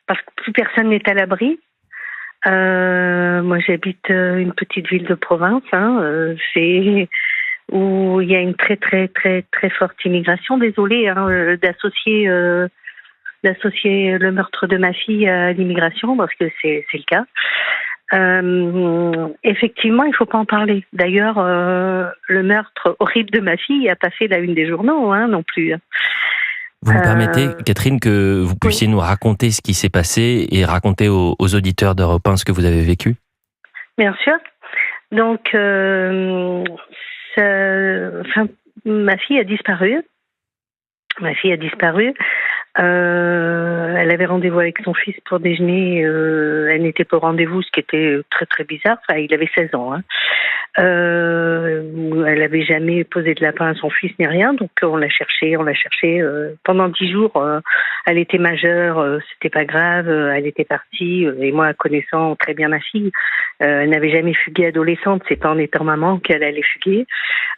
parce que plus personne n'est à l'abri. Moi, j'habite une petite ville de province, c'est où il y a une très très très très forte immigration. Désolée d'associer le meurtre de ma fille à l'immigration, parce que c'est le cas. Effectivement, il faut pas en parler. D'ailleurs, le meurtre horrible de ma fille n'a pas fait la une des journaux, non plus. Vous me permettez, Catherine, que vous puissiez nous raconter ce qui s'est passé et raconter aux auditeurs d'Europe 1 ce que vous avez vécu? Bien sûr. Donc, ma fille a disparu. Elle avait rendez-vous avec son fils pour déjeuner. Elle n'était pas au rendez-vous, ce qui était très très bizarre. Enfin, il avait 16 ans. Elle n'avait jamais posé de lapin à son fils ni rien. Donc on l'a cherché. Pendant 10 jours, elle était majeure, c'était pas grave. Elle était partie. Et moi, connaissant très bien ma fille, elle n'avait jamais fugué adolescente. C'est pas en étant maman qu'elle allait fuguer.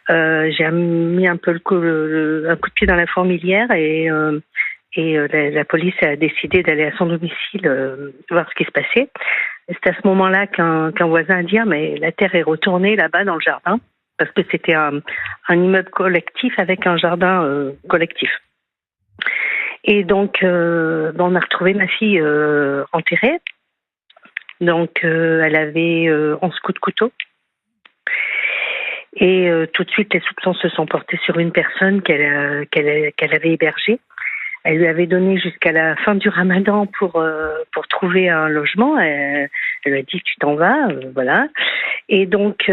J'ai mis un peu un coup de pied dans la fourmilière et la police a décidé d'aller à son domicile voir ce qui se passait. C'est à ce moment-là qu'un voisin a dit mais la terre est retournée là-bas dans le jardin, parce que c'était un immeuble collectif avec un jardin collectif. Et donc on a retrouvé ma fille enterrée. Donc elle avait 11 coups de couteau. Et tout de suite les soupçons se sont portés sur une personne qu'elle avait hébergée. Elle lui avait donné jusqu'à la fin du Ramadan pour trouver un logement. Elle lui a dit tu t'en vas, voilà. Et donc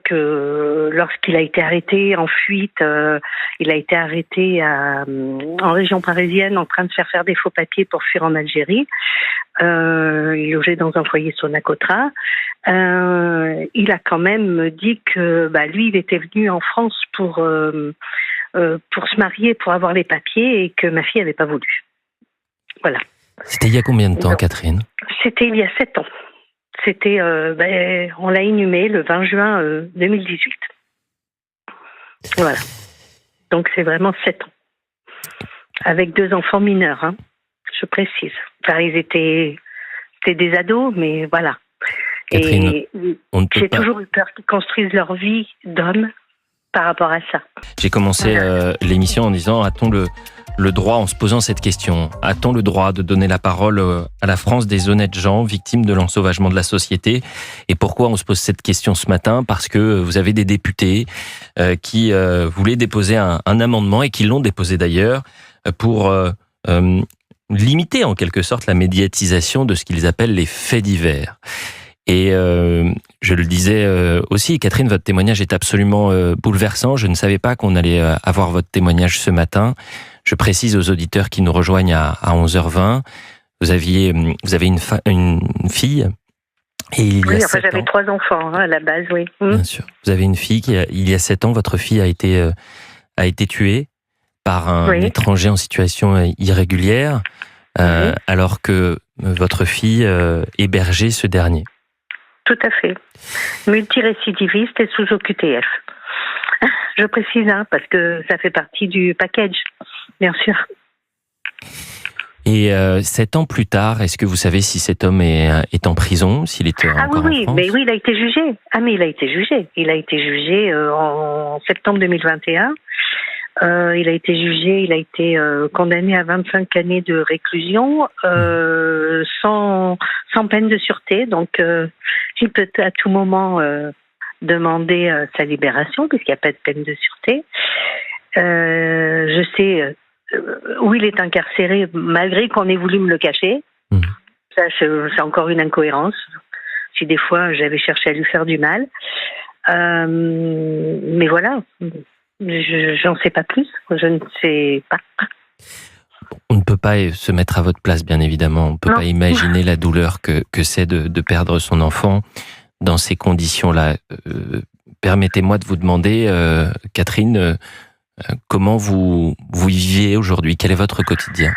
lorsqu'il a été arrêté en fuite, il a été arrêté en région parisienne en train de faire des faux papiers pour fuir en Algérie. Il logeait dans un foyer Sonacotra. Il a quand même dit que lui il était venu en France pour se marier, pour avoir les papiers, et que ma fille n'avait pas voulu. Voilà. C'était il y a combien de temps, Catherine? C'était il y a 7 ans. C'était, on l'a inhumé le 20 juin 2018. Voilà. Donc c'est vraiment 7 ans. Avec 2 enfants mineurs, je précise. Enfin, c'était des ados, mais voilà. Catherine, et j'ai toujours eu peur qu'ils construisent leur vie d'hommes par rapport à ça. J'ai commencé l'émission en disant, a-t-on le droit, en se posant cette question, a-t-on le droit de donner la parole à la France des honnêtes gens victimes de l'ensauvagement de la société? Et pourquoi on se pose cette question ce matin? Parce que vous avez des députés qui voulaient déposer un amendement, et qui l'ont déposé d'ailleurs, pour limiter en quelque sorte la médiatisation de ce qu'ils appellent les faits divers. Et je le disais aussi, Catherine, votre témoignage est absolument bouleversant. Je ne savais pas qu'on allait avoir votre témoignage ce matin. Je précise aux auditeurs qui nous rejoignent à 11h20, vous avez une fille. Et j'avais 3 enfants à la base, oui. Bien sûr. Vous avez une fille il y a 7 ans, votre fille a été tuée par un étranger en situation irrégulière, alors que votre fille hébergeait ce dernier. Tout à fait. Multirécidiviste et sous OQTF. Je précise, parce que ça fait partie du package, bien sûr. Et 7 ans plus tard, est-ce que vous savez si cet homme est en prison, s'il est encore en France? Mais oui, il a été jugé. Mais il a été jugé. Il a été jugé en septembre 2021. Il a été jugé, il a été condamné à 25 années de réclusion sans peine de sûreté. Donc, il peut à tout moment demander sa libération, puisqu'il n'y a pas de peine de sûreté. Je sais où il est incarcéré, malgré qu'on ait voulu me le cacher. Ça, c'est encore une incohérence. Si des fois, j'avais cherché à lui faire du mal. Mais voilà. J'en sais pas plus, je ne sais pas. On ne peut pas se mettre à votre place, bien évidemment. On ne peut pas imaginer la douleur que c'est de perdre son enfant dans ces conditions-là. Permettez-moi de vous demander, Catherine, comment vous vivez aujourd'hui? Quel est votre quotidien?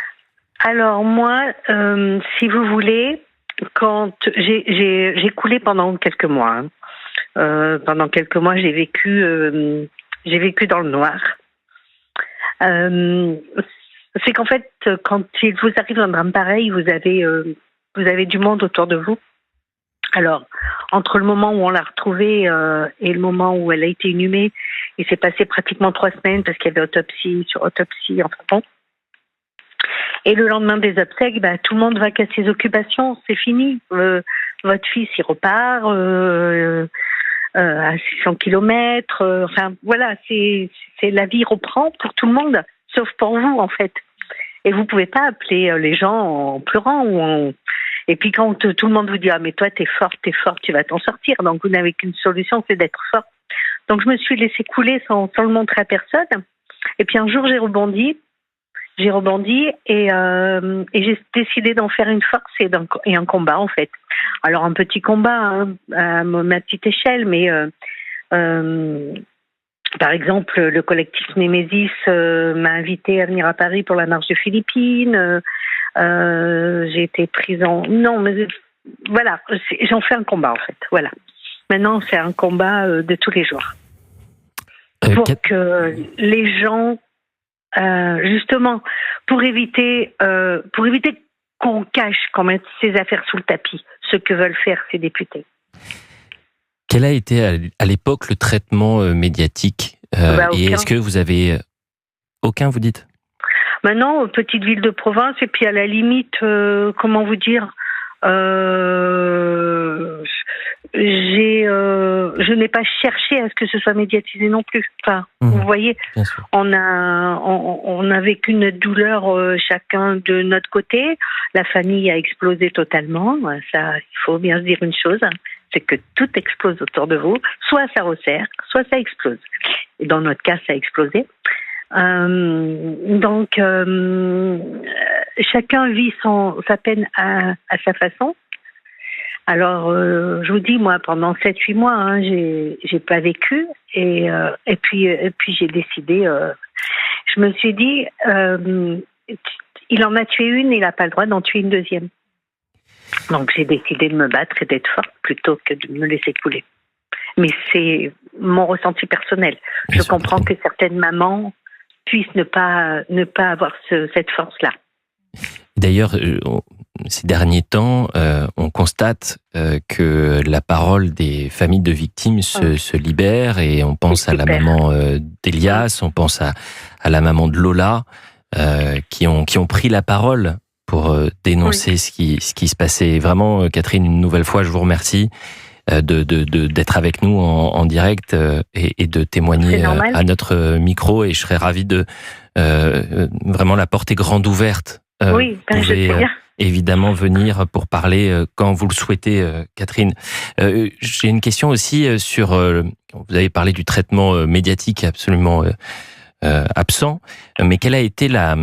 Alors moi, si vous voulez, quand j'ai coulé pendant quelques mois. Pendant quelques mois, j'ai vécu dans le noir. C'est qu'en fait, quand il vous arrive un drame pareil, vous avez du monde autour de vous. Alors, entre le moment où on l'a retrouvée et le moment où elle a été inhumée, il s'est passé pratiquement 3 semaines parce qu'il y avait autopsie sur autopsie, enfin bon. Et le lendemain des obsèques, tout le monde va qu'à ses occupations, c'est fini. Votre fils, il repart à 600 kilomètres. Enfin, voilà, c'est la vie reprend pour tout le monde, sauf pour vous, en fait. Et vous pouvez pas appeler les gens en pleurant Et puis quand tout le monde vous dit « Ah, mais toi, t'es forte, tu vas t'en sortir. » Donc, vous n'avez qu'une solution, c'est d'être forte. Donc, je me suis laissée couler sans le montrer à personne. Et puis, un jour, j'ai rebondi et j'ai décidé d'en faire une force et un combat, en fait. Alors, un petit combat, hein, à ma petite échelle, mais par exemple, le collectif Némésis m'a invité à venir à Paris pour la marche de Philippines. J'ai été prise Non, mais voilà, j'en fais un combat, en fait. Voilà. Maintenant, c'est un combat de tous les jours. Pour que les gens... justement, pour éviter qu'on cache, qu'on mette ces affaires sous le tapis, ce que veulent faire ces députés. Quel a été à l'époque le traitement médiatique et est-ce que vous avez... Aucun, vous dites? Maintenant, petite ville de province, et puis à la limite, comment vous dire, je n'ai pas cherché à ce que ce soit médiatisé non plus. Enfin, vous voyez, on a vécu notre douleur chacun de notre côté. La famille a explosé totalement. Ça, il faut bien se dire une chose, c'est que tout explose autour de vous. Soit ça resserre, soit ça explose. Et dans notre cas, ça a explosé. Donc, chacun vit sa peine à sa façon. Alors, je vous dis, moi, pendant 7-8 mois, hein, j'ai pas vécu, et puis j'ai décidé. Je me suis dit, il en a tué une, il n'a pas le droit d'en tuer une deuxième. Donc, j'ai décidé de me battre et d'être forte plutôt que de me laisser couler. Mais c'est mon ressenti personnel. Je comprends que certaines mamans puissent ne pas avoir cette force-là. D'ailleurs, ces derniers temps, on constate que la parole des familles de victimes se libère, et on pense à la maman d'Elias, on pense à la maman de Lola, qui ont pris la parole pour dénoncer ce qui se passait. Vraiment, Catherine, une nouvelle fois, je vous remercie d'être avec nous en direct et de témoigner à notre micro, et je serais ravi de vraiment la porte est grande ouverte. Oui, je sais bien. Évidemment venir pour parler quand vous le souhaitez, Catherine. J'ai une question aussi sur... vous avez parlé du traitement médiatique absolument absent, mais quelle a été la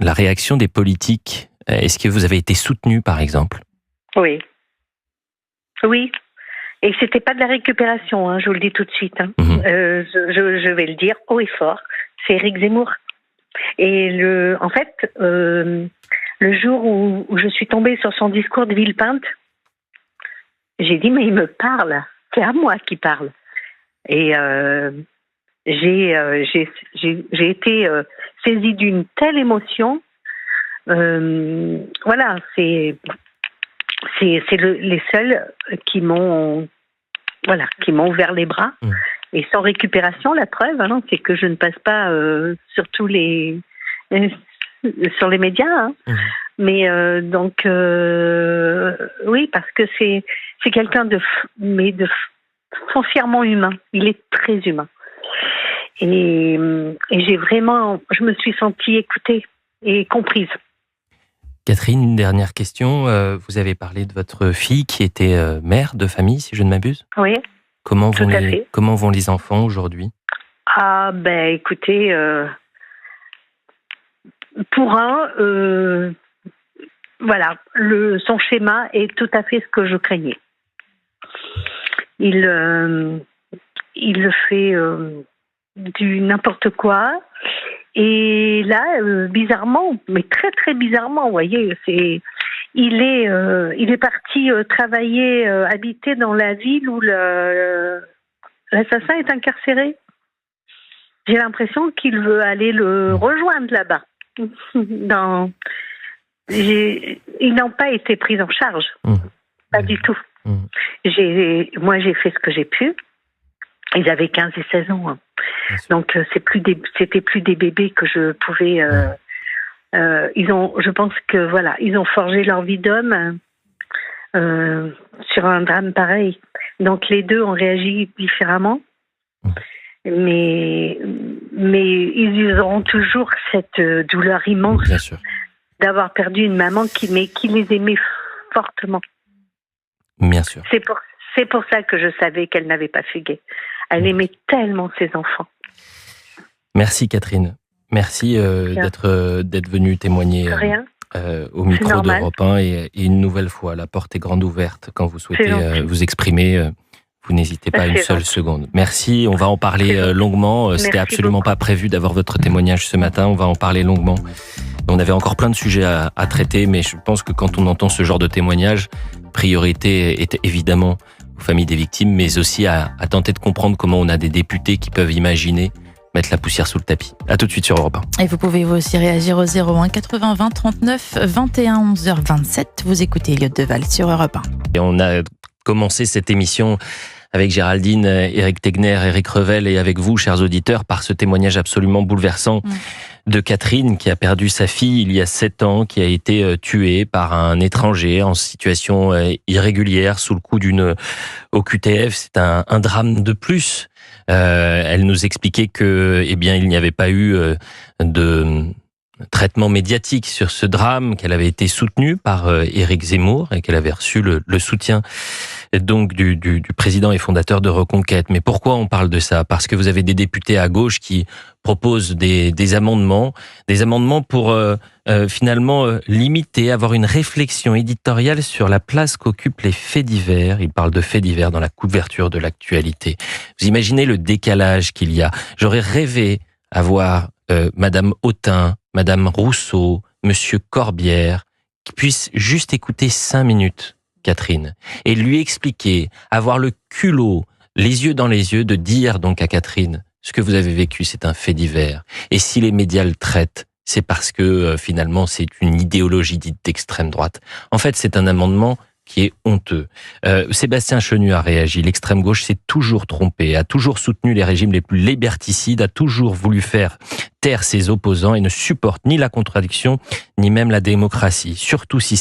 réaction des politiques? Est-ce que vous avez été soutenu, par exemple? Oui. Oui. Et c'était pas de la récupération, hein, je vous le dis tout de suite. Hein. Je vais le dire haut et fort. C'est Éric Zemmour. Et en fait, le jour où je suis tombée sur son discours de Villepinte, j'ai dit, mais il me parle, c'est à moi qu'il parle. Et j'ai été saisie d'une telle émotion. Voilà, c'est les seuls qui m'ont ouvert les bras. Et sans récupération, la preuve, hein, c'est que je ne passe pas sur les médias. Hein. Mais donc, oui, parce que c'est quelqu'un de foncièrement humain. Il est très humain. Et je me suis sentie écoutée et comprise. Catherine, une dernière question. Vous avez parlé de votre fille qui était mère de famille, si je ne m'abuse. Oui. Comment vont les enfants aujourd'hui? Ah, écoutez, pour un, voilà, son schéma est tout à fait ce que je craignais. Il fait du n'importe quoi. Et là, bizarrement, mais très très bizarrement, vous voyez, il est parti travailler, habiter dans la ville où l'assassin est incarcéré. J'ai l'impression qu'il veut aller le rejoindre là-bas. Ils n'ont pas été pris en charge. Pas du tout. Moi, j'ai fait ce que j'ai pu. Ils avaient 15 et 16 ans. Hein. Donc, c'était plus des bébés que je pouvais... je pense que, voilà, ils ont forgé leur vie d'homme sur un drame pareil. Donc, les deux ont réagi différemment. Mais ils auront toujours cette douleur immense d'avoir perdu une maman qui les aimait fortement. Bien sûr. C'est pour ça que je savais qu'elle n'avait pas fugué. Elle aimait tellement ses enfants. Merci Catherine. Merci d'être venue témoigner au micro d'Europe 1 et une nouvelle fois, la porte est grande ouverte quand vous souhaitez vous exprimer. Vous n'hésitez pas une seule seconde. Merci, on va en parler longuement. C'était absolument pas prévu d'avoir votre témoignage ce matin. On va en parler longuement. On avait encore plein de sujets à traiter, mais je pense que quand on entend ce genre de témoignage, priorité est évidemment aux familles des victimes, mais aussi à tenter de comprendre comment on a des députés qui peuvent imaginer mettre la poussière sous le tapis. À tout de suite sur Europe 1. Et vous pouvez aussi réagir au 01 80 20 39 21 11h27. Vous écoutez Elliot Deval sur Europe 1. Et on a commencé cette émission avec Géraldine, Éric Tegner, Éric Revel et avec vous, chers auditeurs, par ce témoignage absolument bouleversant de Catherine qui a perdu sa fille il y a 7 ans, qui a été tuée par un étranger en situation irrégulière sous le coup d'une OQTF. C'est un drame de plus. Elle nous expliquait que, il n'y avait pas eu de traitement médiatique sur ce drame, qu'elle avait été soutenue par Éric Zemmour et qu'elle avait reçu le soutien donc du président et fondateur de Reconquête. Mais pourquoi on parle de ça? Parce que vous avez des députés à gauche qui proposent des amendements pour finalement limiter, avoir une réflexion éditoriale sur la place qu'occupent les faits divers. Ils parlent de faits divers dans la couverture de l'actualité. Vous imaginez le décalage qu'il y a. J'aurais rêvé avoir Madame Autain, Madame Rousseau, Monsieur Corbière, qui puissent juste écouter 5 minutes Catherine et lui expliquer, avoir le culot, les yeux dans les yeux, de dire donc à Catherine, ce que vous avez vécu, c'est un fait divers. Et si les médias le traitent, c'est parce que finalement c'est une idéologie dite d'extrême droite. En fait, c'est un amendement qui est honteux. Sébastien Chenu a réagi. L'extrême gauche s'est toujours trompée, a toujours soutenu les régimes les plus liberticides, a toujours voulu faire taire ses opposants et ne supporte ni la contradiction, ni même la démocratie. Surtout si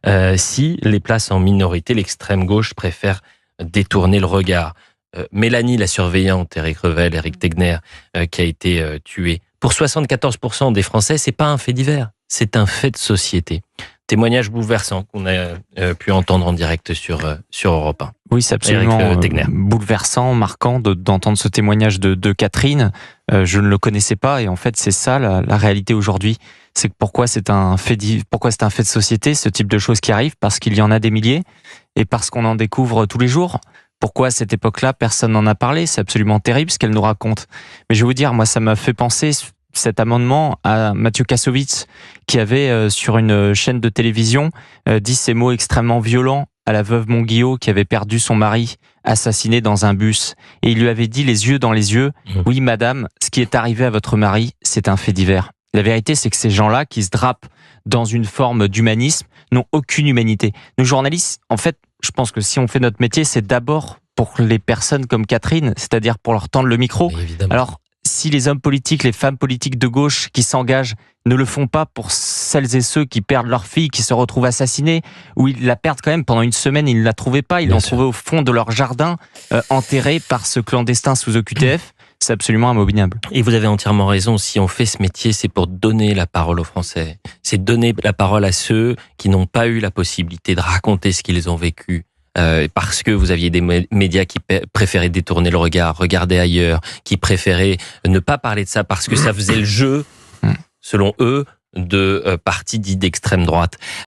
les place en minorité, l'extrême gauche préfère détourner le regard. Mélanie, la surveillante, Éric Revel, Éric Tegner, qui a été tuée. Pour 74% des Français, c'est pas un fait divers, c'est un fait de société. Témoignage bouleversant qu'on a pu entendre en direct sur Europe 1. Oui, c'est absolument bouleversant, marquant d'entendre ce témoignage de Catherine. Je ne le connaissais pas et en fait c'est ça la réalité aujourd'hui. C'est pourquoi c'est un fait de société, ce type de choses qui arrivent, parce qu'il y en a des milliers et parce qu'on en découvre tous les jours. Pourquoi à cette époque-là personne n'en a parlé? C'est absolument terrible ce qu'elle nous raconte. Mais je vais vous dire, moi ça m'a fait penser cet amendement à Mathieu Kassovitz, qui avait sur une chaîne de télévision dit ces mots extrêmement violents à la veuve Monguillot qui avait perdu son mari assassiné dans un bus. Et il lui avait dit les yeux dans les yeux, oui madame, ce qui est arrivé à votre mari, c'est un fait divers. La vérité, c'est que ces gens-là qui se drapent dans une forme d'humanisme n'ont aucune humanité. Nos journalistes, en fait, je pense que si on fait notre métier, c'est d'abord pour les personnes comme Catherine, c'est-à-dire pour leur tendre le micro. Alors, si les hommes politiques, les femmes politiques de gauche qui s'engagent ne le font pas pour celles et ceux qui perdent leur fille, qui se retrouvent assassinés, ou ils la perdent quand même pendant une semaine, ils ne la trouvaient pas, ils l'ont trouvée au fond de leur jardin, enterrée par ce clandestin sous OQTF, c'est absolument abominable. Et vous avez entièrement raison, si on fait ce métier, c'est pour donner la parole aux Français. C'est donner la parole à ceux qui n'ont pas eu la possibilité de raconter ce qu'ils ont vécu. Parce que vous aviez des médias qui préféraient détourner le regard, regarder ailleurs, qui préféraient ne pas parler de ça parce que ça faisait le jeu, selon eux, de partis dits d'extrême droite.